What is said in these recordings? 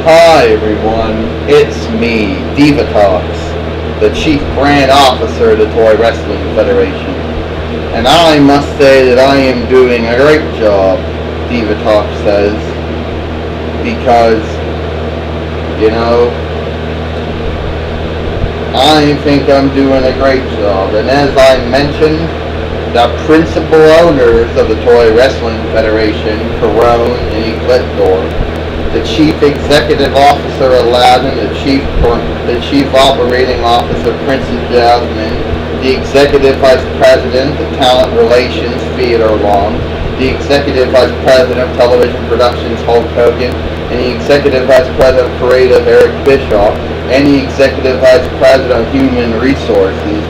Hi everyone, it's me, Diva Talks, the Chief Brand Officer of the Toy Wrestling Federation. And I must say that I am doing a great job, Diva Talks says, because, I think I'm doing a great job. And as I mentioned, the principal owners of the Toy Wrestling Federation, Corone and Ecliptor, the Chief Executive Officer Aladdin, the Chief Operating Officer Princess Jasmine, the Executive Vice President of Talent Relations Theodore Long, the Executive Vice President of Television Productions Hulk Hogan, and the Executive Vice President of Creative Eric Bischoff, and the Executive Vice President of Human Resources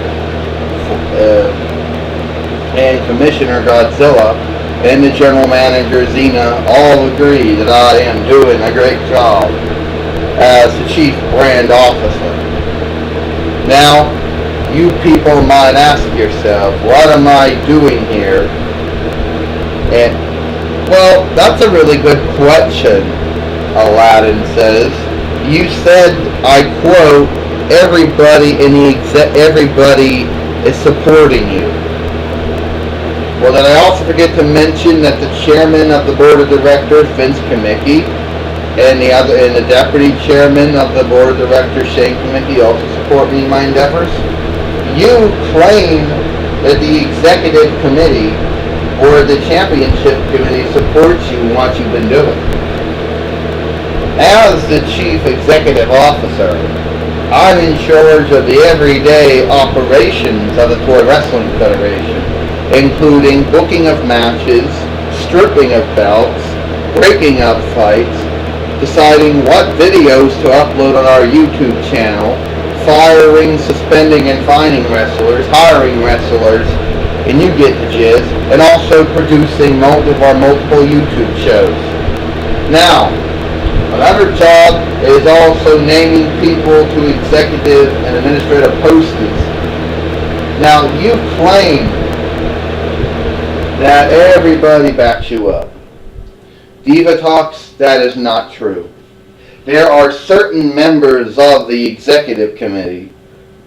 and Commissioner Godzilla, and the General Manager Xena all agree that I am doing a great job as the Chief Brand Officer. Now, you people might ask yourself, what am I doing here? And, well, that's a really good question, Aladdin says. You said, I quote, everybody is supporting you. Well, did I also forget to mention that the chairman of the board of directors, Vince Kamicki, and the deputy chairman of the board of directors, Shane Kamicki, also support me in my endeavors? You claim that the executive committee or the championship committee supports you in what you've been doing. As the chief executive officer, I'm in charge of the everyday operations of the Toy Wrestling Federation, including booking of matches, stripping of belts, breaking up fights, deciding what videos to upload on our YouTube channel, firing, suspending, and fining wrestlers, hiring wrestlers, and you get the gist, and also producing multiple YouTube shows. Now, another job is also naming people to executive and administrative postings. Now, you claim that everybody backs you up. Diva Talks, that is not true. There are certain members of the executive committee,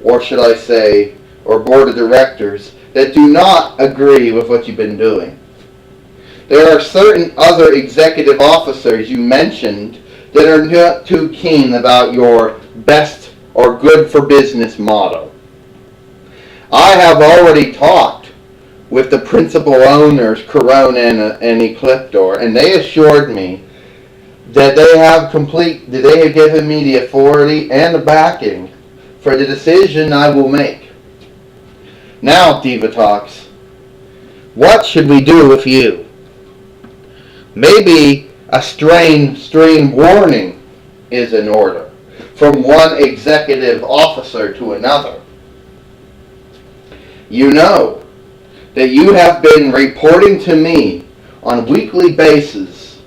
or should I say, or board of directors, that do not agree with what you've been doing. There are certain other executive officers you mentioned that are not too keen about your best or good for business motto. I have already talked with the principal owners, Corone and Ecliptor, and they assured me that they have given me the authority and the backing for the decision I will make. Now, Diva Talks, what should we do with you? Maybe a stream warning is in order from one executive officer to another. You know that you have been reporting to me on a weekly basis,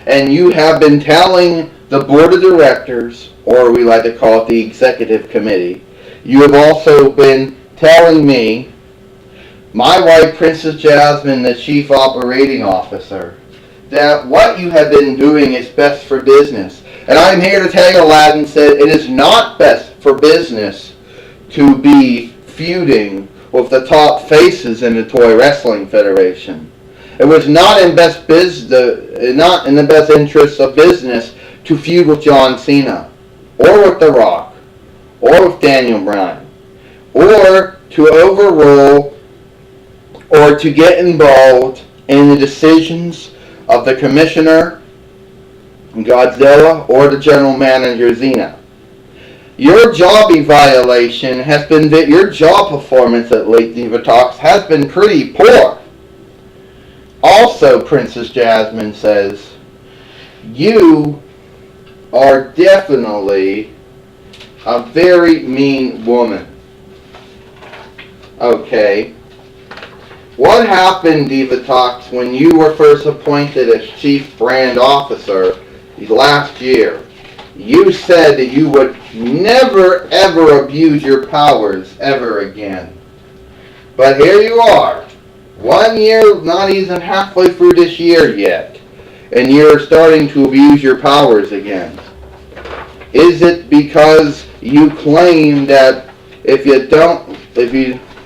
and you have been telling the board of directors, or we like to call it the executive committee, you have also been telling me, my wife Princess Jasmine, the chief operating officer, that what you have been doing is best for business. And I'm here to tell you, Aladdin said, it is not best for business to be feuding with the top faces in the Toy Wrestling Federation. It was not in the best interest of business to feud with John Cena, or with The Rock, or with Daniel Bryan, or to overrule or to get involved in the decisions of the commissioner, Godzilla, or the general manager, Xena. Your job evaluation has been that your job performance at Late Diva Talks has been pretty poor. Also, Princess Jasmine says, you are definitely a very mean woman. Okay. What happened, Diva Talks, when you were first appointed as Chief Brand Officer last year? You said that you would never ever abuse your powers ever again. But here you are, 1 year, not even halfway through this year yet, and you're starting to abuse your powers again. Is it because you claim that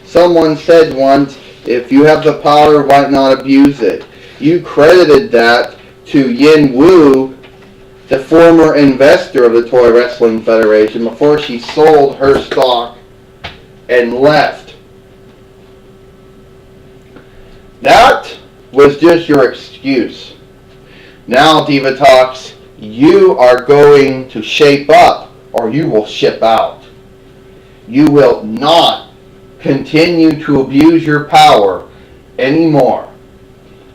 someone said once, if you have the power, why not abuse it? You credited that to Yin Wu, the former investor of the Toy Wrestling Federation, before she sold her stock and left. That was just your excuse. Now, Diva Talks, you are going to shape up or you will ship out. You will not continue to abuse your power anymore.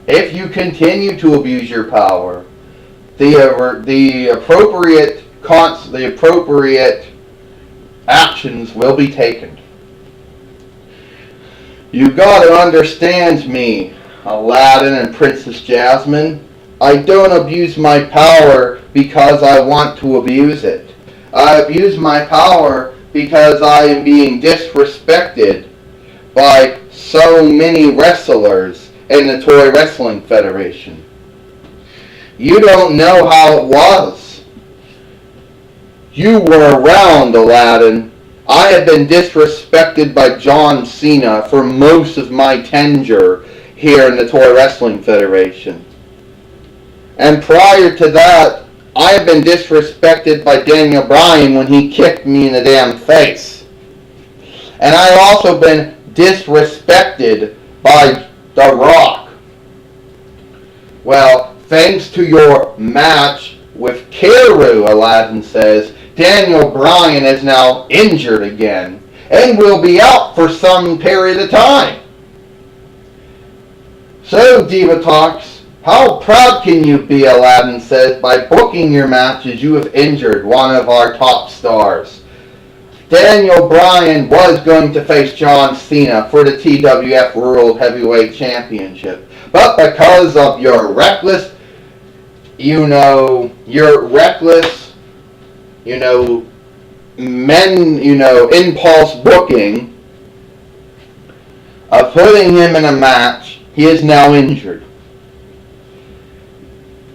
If you continue to abuse your power, the appropriate actions will be taken. You got to understand me, Aladdin and Princess Jasmine. I don't abuse my power because I want to abuse it. I abuse my power because I am being disrespected by so many wrestlers in the Toy Wrestling Federation. You don't know how it was. You were around, Aladdin. I have been disrespected by John Cena for most of my tenure here in the Toy Wrestling Federation. And prior to that, I have been disrespected by Daniel Bryan when he kicked me in the damn face. And I've also been disrespected by The Rock. Well, thanks to your match with Karu, Aladdin says, Daniel Bryan is now injured again and will be out for some period of time. So, Diva Talks, how proud can you be, Aladdin says, by booking your matches you have injured one of our top stars. Daniel Bryan was going to face John Cena for the TWF World Heavyweight Championship, but because of your reckless impulse booking of putting him in a match, he is now injured.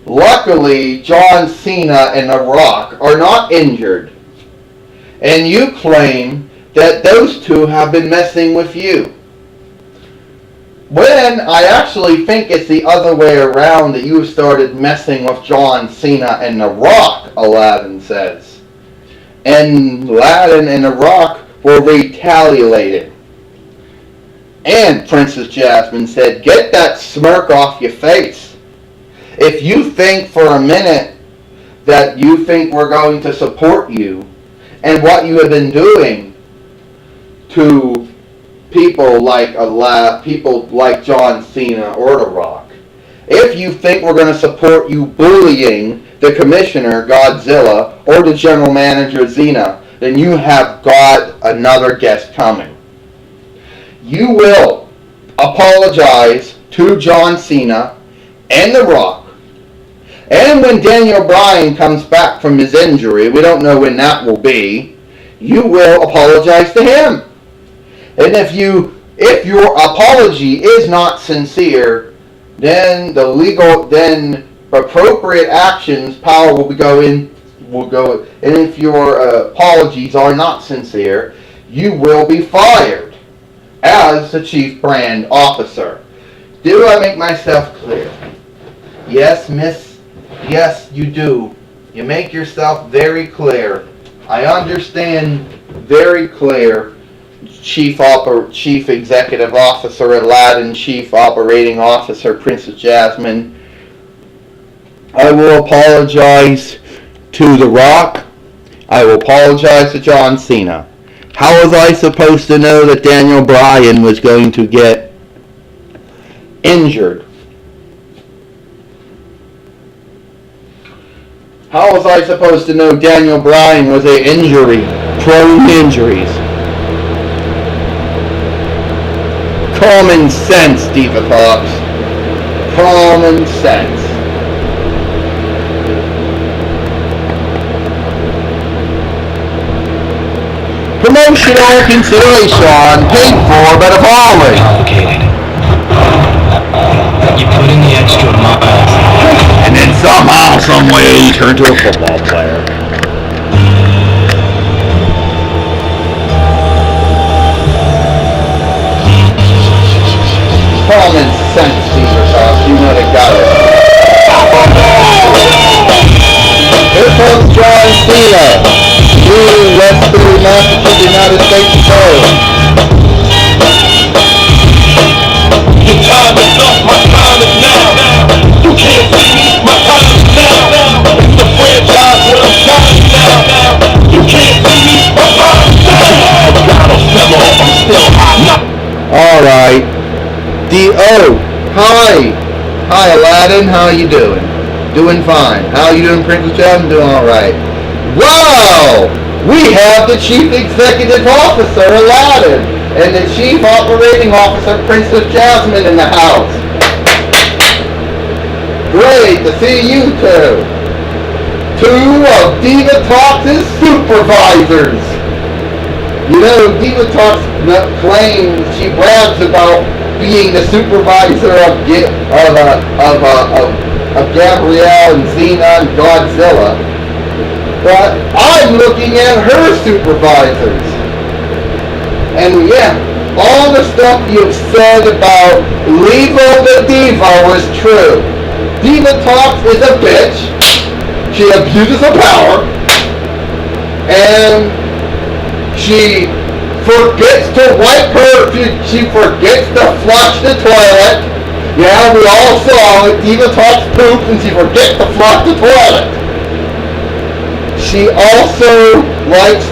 Luckily, John Cena and The Rock are not injured, and you claim that those two have been messing with you. When I actually think it's the other way around, that you started messing with John Cena and The Rock, Aladdin says. And Aladdin and The Rock were retaliated. And Princess Jasmine said, get that smirk off your face. If you think for a minute that you think we're going to support you and what you have been doing to people like John Cena or The Rock, if you think we're going to support you bullying the commissioner, Godzilla, or the general manager, Xena, then you have got another guest coming. You will apologize to John Cena and The Rock. And when Daniel Bryan comes back from his injury, we don't know when that will be, you will apologize to him. And if your apology is not sincere, then appropriate actions power will go. And if your apologies are not sincere, you will be fired as the chief brand officer. Do I make myself clear? Yes, miss. Yes, you do. You make yourself very clear. I understand very clear. Chief Executive Officer Aladdin, Chief Operating Officer Princess Jasmine. I will apologize to The Rock. I will apologize to John Cena. How was I supposed to know that Daniel Bryan was going to get injured? How was I supposed to know Daniel Bryan was prone to injuries? Common sense, Diva Talks. Common sense. Promotional consideration paid for by the following. Complicated. You put in the extra miles. And then somehow, some way, you turn to a football player. common sense, Divatox. You would have got it. Here comes John Cena. New wrestling match for the United States Pro. Your time is up, my time is now. You can't see me, my time is now. It's the franchise where I'm shining now. You can't see me, my time is now. Battle fell off, I'm still hot. Alright. D.O. Hi. Hi, Aladdin. How are you doing? Doing fine. How are you doing, Princess Jasmine? Doing alright. Wow! We have the Chief Executive Officer, Aladdin, and the Chief Operating Officer, Princess Jasmine, in the house. Great to see you two. Two of Divatox's supervisors. You know, Divatox claims, she brags about being the supervisor of Gabrielle and Xena and Godzilla. But I'm looking at her supervisors. And yeah, all the stuff you've said about Levo the Diva was true. Divatox is a bitch. She abuses her power. And she forgets to wipe her, she forgets to flush the toilet. Yeah, we all saw it. Divatox poops and she forgets to flush the toilet. She also likes,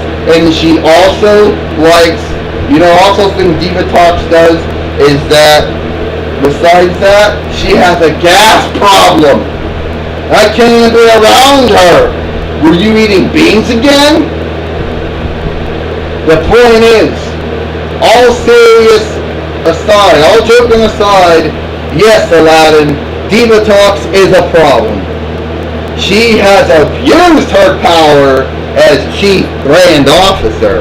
you know, also thing Divatox does is that, besides that, she has a gas problem. I can't even be around her. Were you eating beans again? The point is, all serious aside, all joking aside, yes, Aladdin, Divatox is a problem. She has abused her power as Chief Brand Officer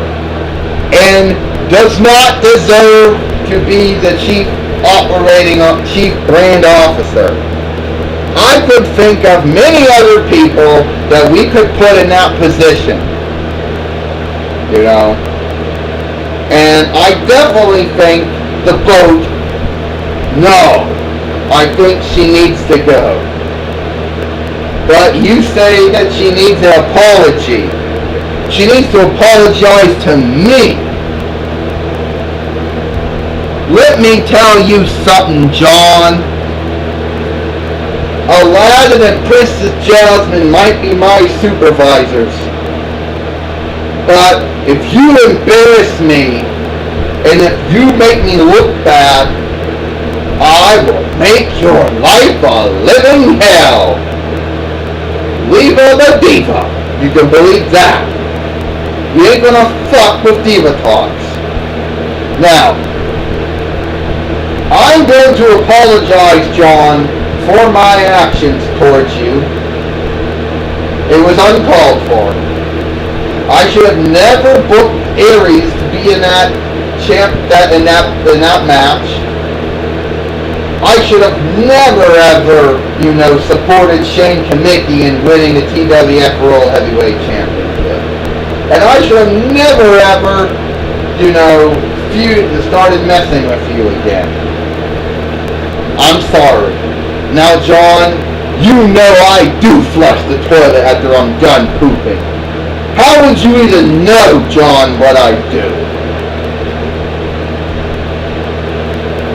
and does not deserve to be the Chief Brand Officer. I could think of many other people that we could put in that position. You know? And I definitely think the vote, no. I think she needs to go. But you say that she needs an apology. She needs to apologize to me. Let me tell you something, John. Aladdin and Princess Jasmine might be my supervisors. But if you embarrass me, and if you make me look bad, I will make your life a living hell. Levo the Diva. You can believe that. You ain't gonna fuck with Divatox. Now, I'm going to apologize, John, for my actions towards you. It was uncalled for. I should have never booked Aries to be in that match. I should have never ever, supported Shane Kamicki in winning the TWF World Heavyweight Championship. And I should have never ever, started messing with you again. I'm sorry. Now, John, you know I do flush the toilet after I'm done pooping. How would you even know, John, what I do?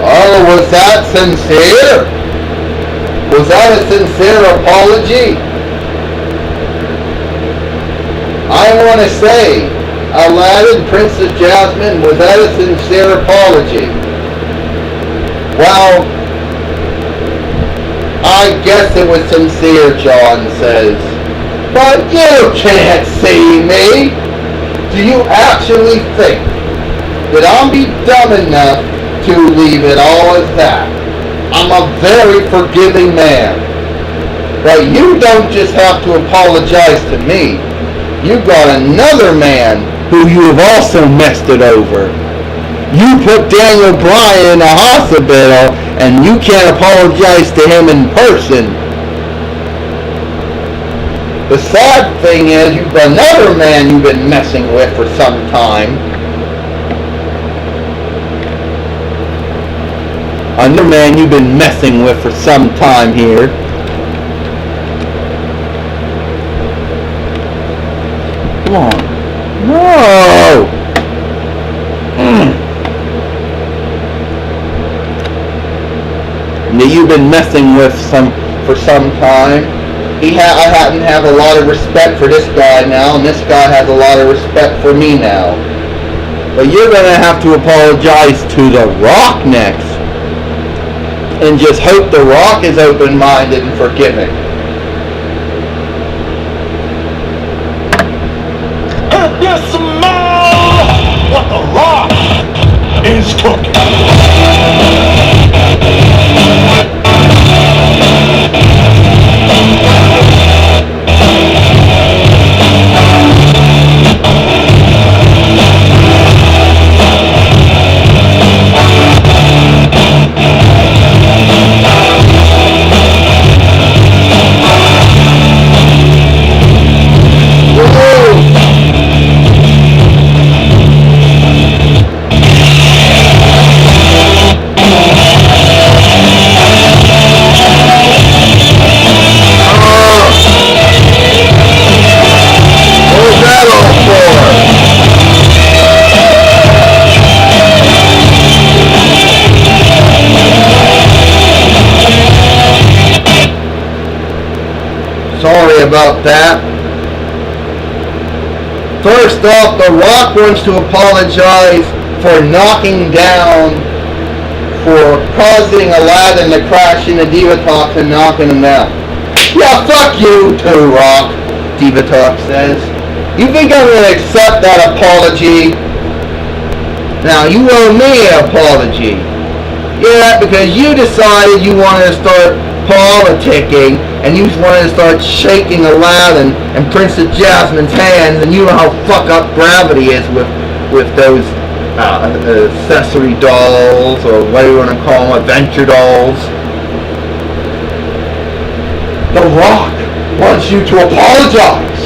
Oh, was that sincere? Was that a sincere apology? I want to say, Aladdin, Princess Jasmine, was that a sincere apology? Well, I guess it was sincere, John says. But you can't see me. Do you actually think that I'll be dumb enough to leave it all as that? I'm a very forgiving man. But you don't just have to apologize to me. You got another man who you have also messed it over. You put Daniel Bryan in a hospital and you can't apologize to him in person. The sad thing is, you've got another man you've been messing with for some time. Another man you've been messing with for some time here. Come on. No! That you've been messing with for some time. I happen to have a lot of respect for this guy now, and this guy has a lot of respect for me now. But you're gonna have to apologize to The Rock next. And just hope The Rock is open-minded and forgiving. And you smell what The Rock is cooking. Sorry about that. First off, The Rock wants to apologize for knocking down, for causing Aladdin to crash into Divatox and knocking him down. Yeah, fuck you too, Rock, Divatox says. You think I'm gonna accept that apology? Now, you owe me an apology. Yeah, because you decided you wanted to start politicking, and you wanted to start shaking Aladdin and Princess Jasmine's hands, and you know how fuck up gravity is with those accessory dolls, or what do you want to call them, adventure dolls. The Rock wants you to apologize.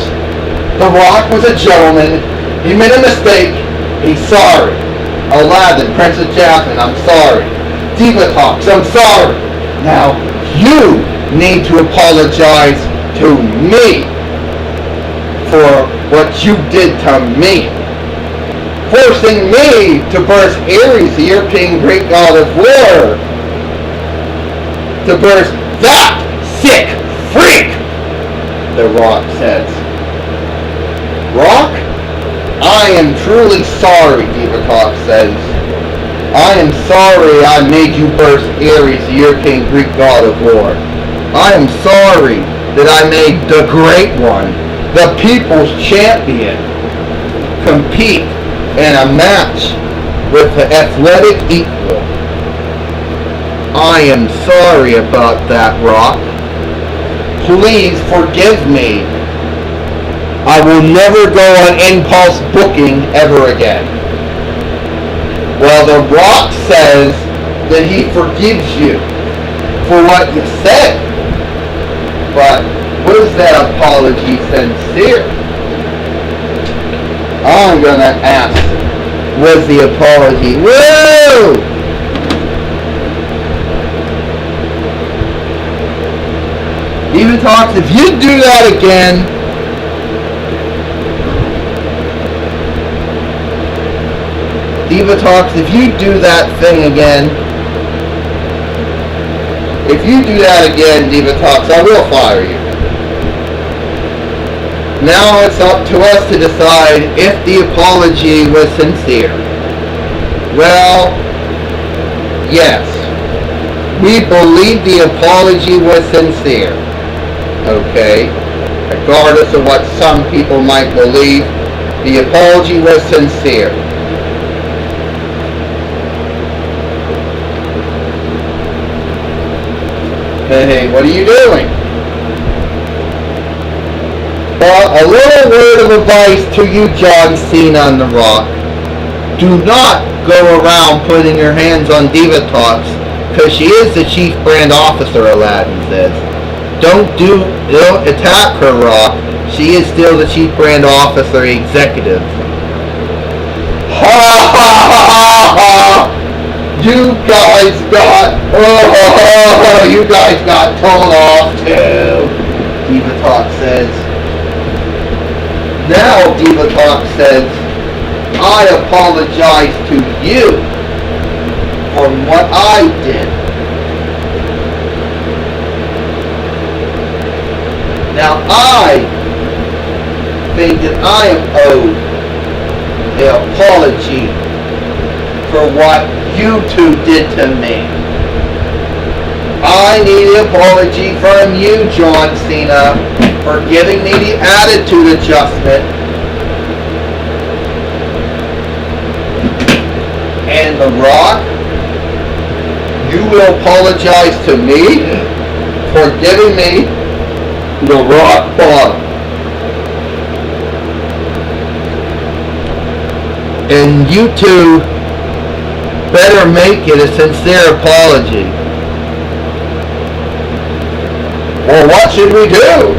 The Rock was a gentleman. He made a mistake. He's sorry. Aladdin, Princess Jasmine, I'm sorry. Divatox, I'm sorry. Now, you need to apologize to me for what you did to me. Forcing me to burst Ares, the European Greek god of war. To burst that sick freak, The Rock says. Rock? I am truly sorry, Divatox says. I am sorry I made you burst Ares, the European Greek god of war. I am sorry that I made the Great One, the People's Champion, compete in a match with the athletic equal. I am sorry about that, Rock. Please forgive me. I will never go on impulse booking ever again. Well, The Rock says that he forgives you for what you said. But was that apology sincere? I'm gonna ask, was the apology, woo! Divatox, if you do that again, Divatox, if you do that thing again, Divatox, I will fire you. Now it's up to us to decide if the apology was sincere. Well, yes. We believe the apology was sincere. Okay? Regardless of what some people might believe, the apology was sincere. Hey, what are you doing? Well, a little word of advice to you, John Cena on The Rock. Do not go around putting your hands on Divatox, because she is the chief brand officer, Aladdin says. Don't attack her, Rock. She is still the chief brand officer executive. Ha ha ha ha! You guys got told off too, Diva Talk says. Now Diva Talk says, I apologize to you for what I did. Now I think that I am owed an apology for what you two did to me. I need an apology from you, John Cena, for giving me the attitude adjustment. And The Rock, you will apologize to me for giving me the rock bottom. And you two better make it a sincere apology. Well, what should we do?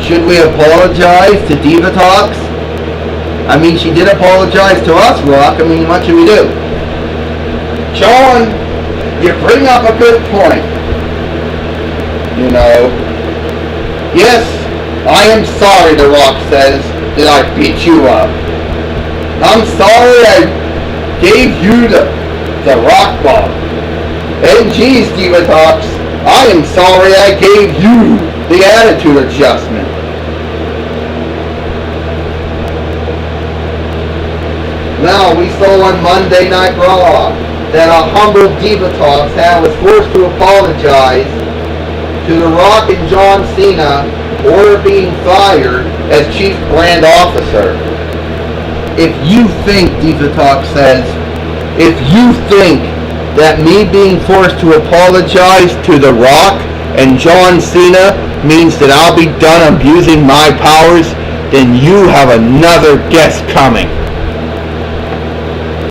Should we apologize to Diva Talks? I mean, she did apologize to us, Rock. I mean, what should we do? John, you bring up a good point. You know, yes, I am sorry, The Rock says, that I beat you up. I'm sorry I gave you the rock ball. And geez, Diva Talks, I am sorry I gave you the attitude adjustment. Now, we saw on Monday Night Raw that a humble Diva Talks was forced to apologize to The Rock and John Cena for being fired as Chief Brand Officer. If you think, Diva Talk says, if you think that me being forced to apologize to The Rock and John Cena means that I'll be done abusing my powers, then you have another guest coming.